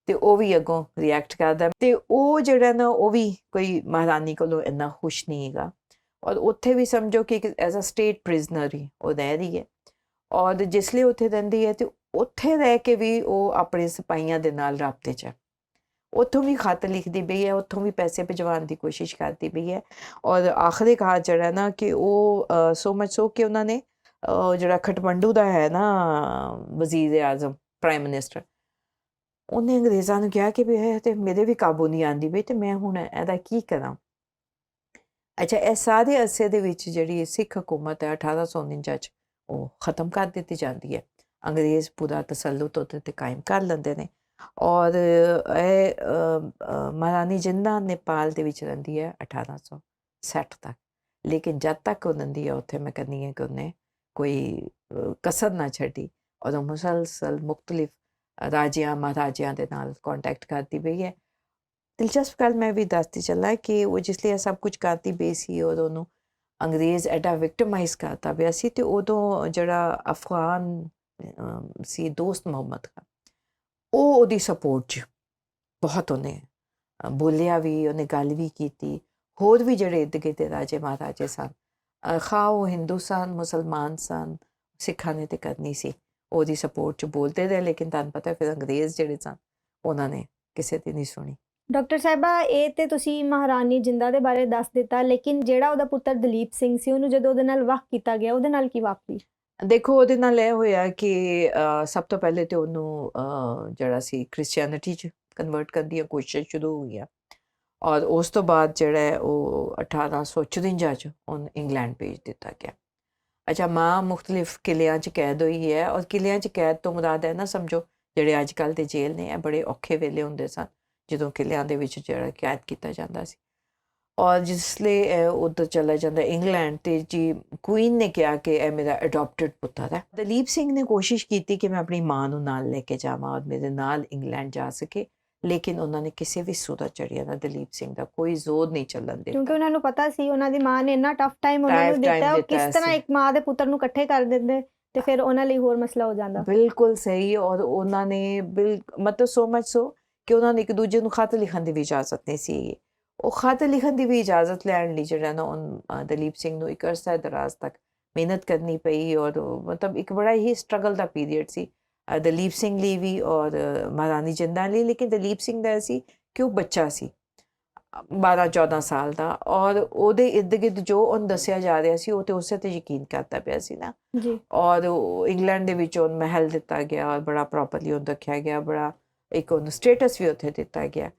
ਤੇ ਉਹ ਵੀ ਅੱਗੋਂ ਰਿਐਕਟ ਕਰਦਾ। ਤੇ ਉਹ ਜਿਹੜਾ ਨਾ ਉਹ ਵੀ ਕੋਈ ਮਹਾਰਾਣੀ ਕੋਲੋਂ ਇੰਨਾ ਖੁਸ਼ ਨਹੀਂ ਹੈਗਾ, ਔਰ ਉੱਥੇ ਵੀ ਸਮਝੋ ਕਿ ਐਜ਼ ਅ ਸਟੇਟ ਪ੍ਰਿਜ਼ਨਰ ਹੀ ਉਹ ਰਹਿ ਰਹੀ ਹੈ। ਔਰ ਜਿਸ ਲਈ ਉੱਥੇ ਰਹਿੰਦੀ ਹੈ ਤੇ ਉੱਥੇ ਰਹਿ ਕੇ ਵੀ ਉਹ ਆਪਣੇ ਸਿਪਾਹੀਆਂ ਦੇ ਨਾਲ ਰਾਬਤੇ 'ਚ ਹੈ। ਉੱਥੋਂ ਵੀ ਖੱਤ ਲਿਖਦੀ ਪਈ ਹੈ, ਉੱਥੋਂ ਵੀ ਪੈਸੇ ਭਿਜਵਾਉਣ ਦੀ ਕੋਸ਼ਿਸ਼ ਕਰਦੀ ਪਈ ਹੈ। ਔਰ ਆਖਰੀ ਕਾਰ ਜਿਹੜਾ ਨਾ ਕਿ ਉਹ ਸੋ ਮਚ ਸੋ ਕਿ ਉਹਨਾਂ ਨੇ ਜਿਹੜਾ ਖਟਮੰਡੂ ਦਾ ਹੈ ਨਾ ਵਜ਼ੀਰ ਆਜ਼ਮ, ਪ੍ਰਾਈਮ ਮਿਨਿਸਟਰ, ਉਹਨੇ ਅੰਗਰੇਜ਼ਾਂ ਨੂੰ ਕਿਹਾ ਕਿ ਵੀ ਇਹ ਤੇ ਮੇਰੇ ਵੀ ਕਾਬੂ ਨਹੀਂ ਆਉਂਦੀ ਪਈ ਤੇ ਮੈਂ ਹੁਣ ਇਹਦਾ ਕੀ ਕਰਾਂ। ਅੱਛਾ, ਇਹ ਸਾਰੇ ਅਰਸੇ ਦੇ ਵਿੱਚ ਜਿਹੜੀ ਸਿੱਖ ਹਕੂਮਤ ਹੈ 1849 'ਚ ਉਹ ਖ਼ਤਮ ਕਰ ਦਿੱਤੀ ਜਾਂਦੀ ਹੈ। ਅੰਗਰੇਜ਼ ਪੂਰਾ ਤਸੱਲੁਤ ਉਹਦੇ 'ਤੇ ਕਾਇਮ ਕਰ ਲੈਂਦੇ ਨੇ। ਔਰ ਇਹ ਮਹਾਰਾਣੀ ਜਿੰਦਾ ਨੇਪਾਲ ਦੇ ਵਿੱਚ ਰਹਿੰਦੀ ਹੈ 1860 ਤੱਕ। ਲੇਕਿਨ ਜਦ ਤੱਕ ਉਹ ਰਹਿੰਦੀ ਹੈ ਉੱਥੇ ਮੈਂ ਕਹਿੰਦੀ ਹਾਂ ਕਿ ਉਹਨੇ ਕੋਈ ਕਸਰ ਨਾ ਛੱਡੀ, ਔਰ ਉਹ ਮੁਸਲਸਲ ਮੁਖਤਲਿਫ ਰਾਜਿਆਂ ਮਹਾਰਾਜਿਆਂ ਦੇ ਨਾਲ ਕੰਟੈਕਟ ਕਰਦੀ ਪਈ ਹੈ। ਦਿਲਚਸਪ ਗੱਲ ਮੈਂ ਵੀ ਦੱਸਦੀ ਚੱਲਾਂ ਕਿ ਉਹ ਜਿਸ ਲਈ ਇਹ ਸਭ ਕੁਝ ਕਰਦੀ ਪਈ ਸੀ ਔਰ ਉਹਨੂੰ ਅੰਗਰੇਜ਼ ਐਡਾ ਵਿਕਟਮਾਈਜ਼ ਕਰਤਾ ਪਿਆ ਸੀ, ਤੇ ਉਦੋਂ ਜਿਹੜਾ ਅਫਗਾਨ ਸੀ ਦੋਸਤ ਮੁਹੰਮਦ ਖਾਨ, ਉਹ ਉਹਦੀ ਸਪੋਰਟ 'ਚ ਬਹੁਤ ਉਹਨੇ ਬੋਲਿਆ ਵੀ, ਉਹਨੇ ਗੱਲ ਵੀ ਕੀਤੀ। ਹੋਰ ਵੀ ਜਿਹੜੇ ਇੱਦ ਗਿੱਦ ਦੇ ਰਾਜੇ ਮਹਾਰਾਜੇ ਸਨ, ਖਾ ਉਹ ਹਿੰਦੂ ਸਨ, ਮੁਸਲਮਾਨ ਸਨ, ਸਿੱਖਾਂ ਨੇ ਤੇ ਕਰਨੀ ਸੀ, ਉਹਦੀ ਸਪੋਰਟ 'ਚ ਬੋਲਦੇ ਰਹੇ। ਲੇਕਿਨ ਤੁਹਾਨੂੰ ਪਤਾ ਫਿਰ ਅੰਗਰੇਜ਼ ਜਿਹੜੇ ਸਨ ਉਹਨਾਂ ਨੇ ਕਿਸੇ ਦੀ ਨਹੀਂ ਸੁਣੀ। ਡਾਕਟਰ ਸਾਹਿਬਾ, ਇਹ ਤੇ ਤੁਸੀਂ ਮਹਾਰਾਣੀ ਜਿੰਦਾ ਦੇ ਬਾਰੇ ਦੱਸ ਦਿੱਤਾ, ਲੇਕਿਨ ਜਿਹੜਾ ਉਹਦਾ ਪੁੱਤਰ ਦਲੀਪ ਸਿੰਘ ਸੀ ਉਹਨੂੰ ਜਦੋਂ ਉਹਦੇ ਨਾਲ ਵਾਹ ਕੀਤਾ ਗਿਆ, ਉਹਦੇ ਨਾਲ ਕੀ ਵਾਪਰੀ? ਦੇਖੋ, ਉਹਦੇ ਨਾਲ ਇਹ ਹੋਇਆ ਕਿ ਸਭ ਤੋਂ ਪਹਿਲੇ ਤੇ ਉਹਨੂੰ ਜਿਹੜਾ ਸੀ ਕ੍ਰਿਸਚੀਅਨਿਟੀ 'ਚ ਕਨਵਰਟ ਕਰਨ ਦੀਆਂ ਕੋਸ਼ਿਸ਼ਾਂ ਸ਼ੁਰੂ ਹੋਈਆਂ, ਔਰ ਉਸ ਤੋਂ ਬਾਅਦ ਜਿਹੜਾ ਹੈ ਉਹ 1854 'ਚ ਉਹਨੂੰ ਇੰਗਲੈਂਡ ਭੇਜ ਦਿੱਤਾ ਗਿਆ। ਅੱਛਾ, ਮਾਂ ਮੁਖਤਲਿਫ ਕਿਲਿਆਂ 'ਚ ਕੈਦ ਹੋਈ ਹੈ, ਔਰ ਕਿਲਿਆਂ 'ਚ ਕੈਦ ਤੋਂ ਮੁਰਾਦ ਹੈ ਨਾ ਸਮਝੋ ਜਿਹੜੇ ਅੱਜ ਕੱਲ੍ਹ ਦੇ ਜੇਲ੍ਹ ਨੇ, ਇਹ ਬੜੇ ਔਖੇ ਵੇਲੇ ਹੁੰਦੇ ਸਨ ਜਦੋਂ ਕਿਲਿਆਂ ਦੇ ਵਿੱਚ ਜਿਹੜਾ ਕੈਦ ਕੀਤਾ ਜਾਂਦਾ ਸੀ। ਔਰ ਜਿਸ ਲਈ ਉੱਧਰ ਚਲਾ ਜਾਂਦਾ ਇੰਗਲੈਂਡ, ਤੇ ਜੀ ਕੁਈਨ ਨੇ ਕਿਹਾ ਕਿ ਇਹ ਮੇਰਾ ਅਡੋਪਟਡ ਪੁੱਤਰ ਹੈ। ਦਲੀਪ ਸਿੰਘ ਨੇ ਕੋਸ਼ਿਸ਼ ਕੀਤੀ ਕਿ ਮੈਂ ਆਪਣੀ ਮਾਂ ਨੂੰ ਨਾਲ ਲੈ ਕੇ ਜਾਵਾਂ ਔਰ ਮੇਰੇ ਨਾਲ ਇੰਗਲੈਂਡ ਜਾ ਸਕੇ, ਲੇਕਿਨ ਉਹਨਾਂ ਨੇ ਕਿਸੇ ਵੀ ਸੂਰਤ ਚੜ੍ਹਿਆ ਨਾ ਦਲੀਪ ਸਿੰਘ ਦਾ ਕੋਈ ਜ਼ੋਰ ਨਹੀਂ ਚੱਲਣ ਦਿੱਤਾ, ਕਿਉਂਕਿ ਉਹਨਾਂ ਨੂੰ ਪਤਾ ਸੀ ਉਹਨਾਂ ਦੀ ਮਾਂ ਨੇ ਇੰਨਾ ਟਫ ਟਾਈਮ ਉਹਨਾਂ ਨੂੰ Tough ਦਿੱਤਾ, time ਉਹ ਦਿੱਤਾ ਕਿਸ ਤਰ੍ਹਾਂ ਸੀ। ਇੱਕ ਮਾਂ ਦੇ ਪੁੱਤਰ ਨੂੰ ਇਕੱਠੇ ਕਰ ਦਿੰਦੇ ਤੇ ਫਿਰ ਉਹਨਾਂ ਲਈ ਹੋਰ ਮਸਲਾ ਹੋ ਜਾਂਦਾ। ਬਿਲਕੁਲ ਸਹੀ। ਔਰ ਉਹਨਾਂ ਨੇ ਮਤਲਬ ਸੋ ਮਚ ਸੋ ਕਿ ਉਹਨਾਂ ਨੇ ਇੱਕ ਦੂਜੇ ਨੂੰ ਖਤ ਲਿਖਣ ਦੀ ਵੀ ਇਜਾਜ਼ਤ ਨਹੀਂ ਸੀ। ਉਹ ਖਤ ਲਿਖਣ ਦੀ ਵੀ ਇਜਾਜ਼ਤ ਲੈਣ ਲਈ ਜਿਹੜਾ ਨਾ ਦਲੀਪ ਸਿੰਘ ਨੂੰ ਇੱਕ ਅਰਸਾ ਦਰਾਜ਼ ਤੱਕ ਮਿਹਨਤ ਕਰਨੀ ਪਈ, ਔਰ ਮਤਲਬ ਇੱਕ ਬੜਾ ਹੀ ਸਟਰਗਲ ਦਾ ਪੀਰੀਅਡ ਸੀ ਦਲੀਪ ਸਿੰਘ ਲਈ ਵੀ ਔਰ ਮਹਾਰਾਣੀ ਜਿੰਦਾ ਲਈ। ਲੇਕਿਨ ਦਲੀਪ ਸਿੰਘ ਦਾ ਸੀ ਕਿ ਉਹ ਬੱਚਾ ਸੀ 12-14 ਸਾਲ ਦਾ, ਔਰ ਉਹਦੇ ਇਰਦ ਗਿਰਦ ਜੋ ਉਹਨੂੰ ਦੱਸਿਆ ਜਾ ਰਿਹਾ ਸੀ ਉਹ ਤੇ ਉਸੇ ਤੇ ਯਕੀਨ ਕਰਦਾ ਪਿਆ ਸੀ ਨਾ ਜੀ। ਔਰ ਇੰਗਲੈਂਡ ਦੇ ਵਿੱਚ ਉਹਨੂੰ ਮਹਿਲ ਦਿੱਤਾ ਗਿਆ ਔਰ ਬੜਾ ਪ੍ਰੋਪਰਲੀ ਉਹਨੂੰ ਰੱਖਿਆ ਗਿਆ, ਬੜਾ ਇੱਕ ਉਹਨੂੰ ਸਟੇਟਸ ਵੀ ਉੱਥੇ ਦਿੱਤਾ ਗਿਆ।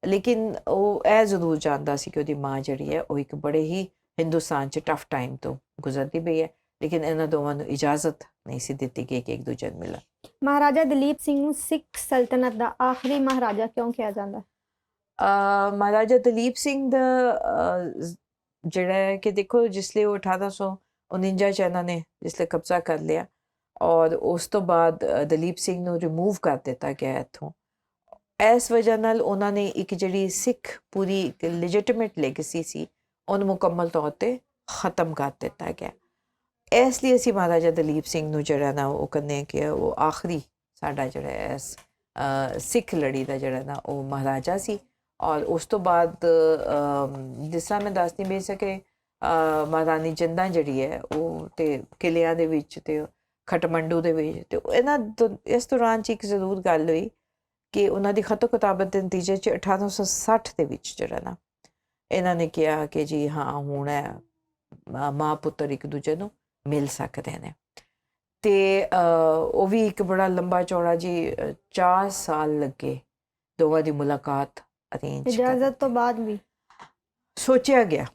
ਲੇਕਿਨ ਉਹ ਇਹ ਜ਼ਰੂਰ ਜਾਣਦਾ ਸੀ ਕਿ ਉਹਦੀ ਮਾਂ ਜਿਹੜੀ ਹੈ ਉਹ ਇੱਕ ਬੜੇ ਹੀ ਹਿੰਦੁਸਤਾਨ 'ਚ ਟਫ ਟਾਈਮ ਤੋਂ ਗੁਜ਼ਰਦੀ ਪਈ ਹੈ, ਲੇਕਿਨ ਇਹਨਾਂ ਦੋਵਾਂ ਨੂੰ ਇਜਾਜ਼ਤ ਨਹੀਂ ਸੀ ਦਿੱਤੀ ਗਈ ਕਿ ਇੱਕ ਦੂਜੇ ਨੂੰ ਮਿਲਣ। ਮਹਾਰਾਜਾ ਦਲੀਪ ਸਿੰਘ ਨੂੰ ਸਿੱਖ ਸਲਤਨਤ ਦਾ ਆਖਰੀ ਮਹਾਰਾਜਾ ਕਿਉਂ ਕਿਹਾ ਜਾਂਦਾ? ਮਹਾਰਾਜਾ ਦਲੀਪ ਸਿੰਘ ਦਾ ਜਿਹੜਾ ਹੈ ਕਿ ਦੇਖੋ ਜਿਸ ਲਈ ਉਹ 1849 'ਚ ਇਹਨਾਂ ਨੇ ਜਿਸ ਲਈ ਕਬਜ਼ਾ ਕਰ ਲਿਆ, ਔਰ ਉਸ ਤੋਂ ਬਾਅਦ ਦਲੀਪ ਸਿੰਘ ਨੂੰ ਰਿਮੂਵ ਕਰ ਦਿੱਤਾ ਗਿਆ ਇੱਥੋਂ। ਇਸ ਵਜ੍ਹਾ ਨਾਲ ਉਹਨਾਂ ਨੇ ਇੱਕ ਜਿਹੜੀ ਸਿੱਖ ਪੂਰੀ ਇੱਕ ਲੈਜਿਟੀਮੇਟ ਲੈਗੇਸੀ ਸੀ ਉਹਨੂੰ ਮੁਕੰਮਲ ਤੌਰ 'ਤੇ ਖ਼ਤਮ ਕਰ ਦਿੱਤਾ ਗਿਆ। ਇਸ ਲਈ ਅਸੀਂ ਮਹਾਰਾਜਾ ਦਲੀਪ ਸਿੰਘ ਨੂੰ ਜਿਹੜਾ ਨਾ ਉਹ ਕਹਿੰਦੇ ਕਿ ਉਹ ਆਖਰੀ ਸਾਡਾ ਜਿਹੜਾ ਇਸ ਸਿੱਖ ਲੜੀ ਦਾ ਜਿਹੜਾ ਨਾ ਉਹ ਮਹਾਰਾਜਾ ਸੀ। ਔਰ ਉਸ ਤੋਂ ਬਾਅਦ ਜਿਸ ਤਰ੍ਹਾਂ ਮੈਂ ਦੱਸਦੀ ਪਈ ਸੀ ਕਿ ਮਹਾਰਾਣੀ ਜਿੰਦਾ ਜਿਹੜੀ ਹੈ ਉਹ ਤੇ ਕਿਲਿਆਂ ਦੇ ਵਿੱਚ ਤੇ ਖਟਮੰਡੂ ਦੇ ਵਿੱਚ, ਤੇ ਇਹਨਾਂ ਇਸ ਦੌਰਾਨ 'ਚ ਇੱਕ ਜ਼ਰੂਰ ਗੱਲ ਹੋਈ ਕਿ ਉਹਨਾਂ ਦੀ ਖਤੋ ਕਿਤਾਬਤ ਦੇ ਨਤੀਜੇ 'ਚ 1860 ਦੇ ਵਿੱਚ ਜਿਹੜਾ ਨਾ ਇਹਨਾਂ ਨੇ ਕਿਹਾ ਕਿ ਜੀ ਹਾਂ ਹੁਣ ਮਾਂ ਪੁੱਤਰ ਇੱਕ ਦੂਜੇ ਨੂੰ ਮਿਲ ਸਕਦੇ ਨੇ। ਤੇ ਉਹ ਵੀ ਇੱਕ ਬੜਾ ਲੰਬਾ ਚੌੜਾ ਜੀ 4 ਸਾਲ ਲੱਗੇ ਦੋਵਾਂ ਦੀ ਮੁਲਾਕਾਤ ਅਰੇਂਜ ਇਜਾਜ਼ਤ ਤੋਂ ਬਾਅਦ ਵੀ ਸੋਚਿਆ ਗਿਆ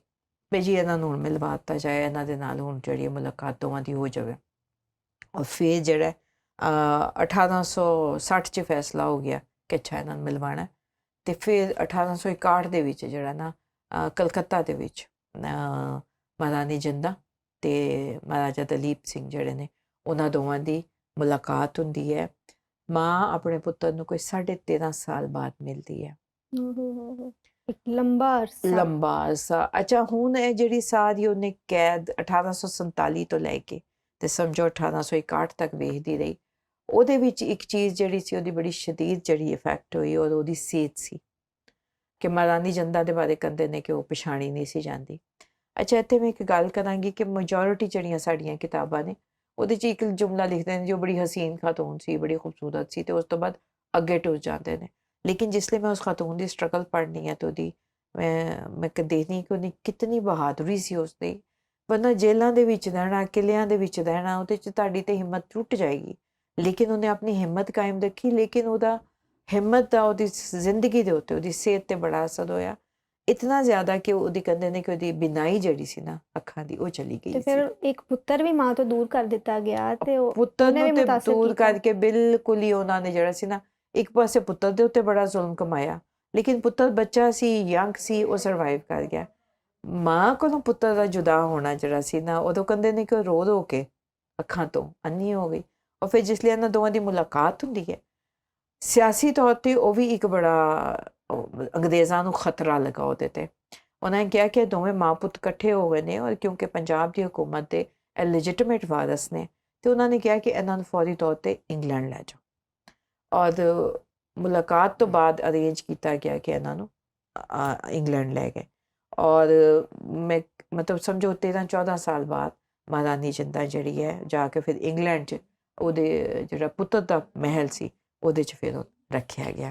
ਵੀ ਜੀ ਇਹਨਾਂ ਨੂੰ ਹੁਣ ਮਿਲਵਾ ਦਿੱਤਾ ਜਾਏ, ਇਹਨਾਂ ਦੇ ਨਾਲ ਹੁਣ ਜਿਹੜੀ ਮੁਲਾਕਾਤ ਦੋਵਾਂ ਦੀ ਹੋ ਜਾਵੇ। ਔਰ ਫਿਰ ਜਿਹੜਾ 1860 'ਚ ਫੈਸਲਾ ਹੋ ਗਿਆ ਕਿ ਅੱਛਾ ਇਹਨਾਂ ਨੂੰ ਮਿਲਵਾਉਣਾ। ਤੇ ਫਿਰ 1861 ਦੇ ਵਿੱਚ ਜਿਹੜਾ ਨਾ ਕਲਕੱਤਾ ਦੇ ਵਿੱਚ ਮਹਾਰਾਣੀ ਜਿੰਦਾ ਤੇ ਮਹਾਰਾਜਾ ਦਲੀਪ ਸਿੰਘ ਜਿਹੜੇ ਨੇ ਉਹਨਾਂ ਦੋਵਾਂ ਦੀ ਮੁਲਾਕਾਤ ਹੁੰਦੀ ਹੈ। ਮਾਂ ਆਪਣੇ ਪੁੱਤਰ ਨੂੰ ਕੋਈ 13.5 ਸਾਲ ਬਾਅਦ ਮਿਲਦੀ ਹੈ। ਇੱਕ ਲੰਬਾ ਅਰਸਾ। ਅੱਛਾ, ਹੁਣ ਇਹ ਜਿਹੜੀ ਸਾਰੀ ਉਹਨੇ ਕੈਦ 1847 ਤੋਂ ਲੈ ਕੇ ਤੇ ਸਮਝੋ 1861 ਤੱਕ ਵੇਖਦੀ ਰਹੀ। ਉਹਦੇ ਵਿੱਚ ਇੱਕ ਚੀਜ਼ ਜਿਹੜੀ ਸੀ ਉਹਦੀ ਬੜੀ ਸ਼ਦੀਦ ਜਿਹੜੀ ਇਫੈਕਟ ਹੋਈ ਔਰ ਉਹਦੀ ਸਿਹਤ ਸੀ ਕਿ ਮਹਾਰਾਣੀ ਜਿੰਦਾ ਦੇ ਬਾਰੇ ਕਹਿੰਦੇ ਨੇ ਕਿ ਉਹ ਪਛਾਣੀ ਨਹੀਂ ਸੀ ਜਾਂਦੀ। ਅੱਛਾ, ਇੱਥੇ ਮੈਂ ਇੱਕ ਗੱਲ ਕਰਾਂਗੀ ਕਿ ਮੈਜੋਰਿਟੀ ਜਿਹੜੀਆਂ ਸਾਡੀਆਂ ਕਿਤਾਬਾਂ ਨੇ ਉਹਦੇ 'ਚ ਇੱਕ ਜੁਮਲਾ ਲਿਖਦੇ ਨੇ ਜੋ ਬੜੀ ਹਸੀਨ ਖਾਤੂਨ ਸੀ, ਬੜੀ ਖੂਬਸੂਰਤ ਸੀ, ਤੇ ਉਸ ਤੋਂ ਬਾਅਦ ਅੱਗੇ ਟੁਰ ਜਾਂਦੇ ਨੇ। ਲੇਕਿਨ ਜਿਸ ਲਈ ਮੈਂ ਉਸ ਖਾਤੂਨ ਦੀ ਸਟਰਗਲ ਪੜ੍ਹਨੀ ਹੈ ਤਾਂ ਉਹਦੀ ਮੈਂ ਦੇਖਦੀ ਕਿ ਉਹਨੇ ਕਿਤਨੀ ਬਹਾਦਰੀ ਸੀ ਉਸਦੀ। ਵਰਨਾ ਜੇਲ੍ਹਾਂ ਦੇ ਵਿੱਚ ਰਹਿਣਾ, ਕਿਲਿਆਂ ਦੇ ਵਿੱਚ ਰਹਿਣਾ, ਉਹਦੇ 'ਚ ਤੁਹਾਡੀ ਤੇ ਹਿੰਮਤ ਟੁੱਟ ਜਾਏਗੀ। ਲੇਕਿਨ ਉਹਨੇ ਆਪਣੀ ਹਿੰਮਤ ਕਾਇਮ ਰੱਖੀ। ਲੇਕਿਨ ਉਹਦਾ ਹਿੰਮਤ ਦਾ ਉਹਦੀ ਜ਼ਿੰਦਗੀ ਦੇ ਉੱਤੇ, ਉਹਦੀ ਸਿਹਤ 'ਤੇ ਬੜਾ ਅਸਰ ਹੋਇਆ, ਇਤਨਾ ਜ਼ਿਆਦਾ ਕਿ ਉਹਦੀ ਕਹਿੰਦੇ ਨੇ ਕਿ ਉਹਦੀ ਬਿਨਾਈ ਜਿਹੜੀ ਸੀ ਨਾ ਅੱਖਾਂ ਦੀ, ਉਹ ਚਲੀ ਗਈ ਤੇ ਸੀ। ਫਿਰ ਇੱਕ ਪੁੱਤਰ ਵੀ ਮਾਂ ਤੋਂ ਦੂਰ ਕਰ ਦਿੱਤਾ ਗਿਆ ਤੇ ਪੁੱਤਰ ਨੂੰ ਤੇ ਦੂਰ ਕਰਕੇ ਬਿਲਕੁਲ ਹੀ ਉਹਨਾਂ ਨੇ ਜਿਹੜਾ ਸੀ ਨਾ, ਇੱਕ ਪਾਸੇ ਪੁੱਤਰ ਦੇ ਉੱਤੇ ਬੜਾ ਜ਼ੁਲਮ ਕਮਾਇਆ, ਲੇਕਿਨ ਪੁੱਤਰ ਬੱਚਾ ਸੀ, ਯੰਗ ਸੀ, ਉਹ ਸਰਵਾਈਵ ਕਰ ਗਿਆ। ਮਾਂ ਕੋਲੋਂ ਪੁੱਤਰ ਦਾ ਜੁਦਾ ਹੋਣਾ ਜਿਹੜਾ ਸੀ ਨਾ, ਉਦੋਂ ਕਹਿੰਦੇ ਨੇ ਕਿ ਉਹ ਰੋ ਰੋ ਕੇ ਅੱਖਾਂ ਤੋਂ ਅੰਨੀ ਹੋ ਗਈ। ਔਰ ਫਿਰ ਜਿਸ ਲਈ ਇਹਨਾਂ ਦੋਵਾਂ ਦੀ ਮੁਲਾਕਾਤ ਹੁੰਦੀ ਹੈ, ਸਿਆਸੀ ਤੌਰ 'ਤੇ ਉਹ ਵੀ ਇੱਕ ਬੜਾ ਅੰਗਰੇਜ਼ਾਂ ਨੂੰ ਖਤਰਾ ਲੱਗਾ ਉਹਦੇ 'ਤੇ। ਉਹਨਾਂ ਨੇ ਕਿਹਾ ਕਿ ਦੋਵੇਂ ਮਾਂ ਪੁੱਤ ਇਕੱਠੇ ਹੋ ਗਏ ਨੇ ਔਰ ਕਿਉਂਕਿ ਪੰਜਾਬ ਦੀ ਹਕੂਮਤ ਦੇ ਲੈਜਿਟੀਮੇਟ ਵਾਰਸ ਨੇ, ਤੇ ਉਹਨਾਂ ਨੇ ਕਿਹਾ ਕਿ ਇਹਨਾਂ ਨੂੰ ਫੌਰੀ ਤੌਰ 'ਤੇ ਇੰਗਲੈਂਡ ਲੈ ਜਾਓ। ਔਰ ਮੁਲਾਕਾਤ ਤੋਂ ਬਾਅਦ ਅਰੇਂਜ ਕੀਤਾ ਗਿਆ ਕਿ ਇਹਨਾਂ ਨੂੰ ਇੰਗਲੈਂਡ ਲੈ ਗਏ। ਔਰ ਮੈਂ ਮਤਲਬ ਸਮਝੋ 13-14 ਸਾਲ ਬਾਅਦ ਮਹਾਰਾਣੀ ਜਿੰਦਾ ਜਿਹੜੀ ਹੈ ਜਾ ਕੇ ਫਿਰ ਇੰਗਲੈਂਡ 'ਚ ਉਹਦੇ ਜਿਹੜਾ ਪੁੱਤਰ ਦਾ ਮਹਿਲ ਸੀ ਉਹਦੇ 'ਚ ਫਿਰ ਉਹ ਰੱਖਿਆ ਗਿਆ।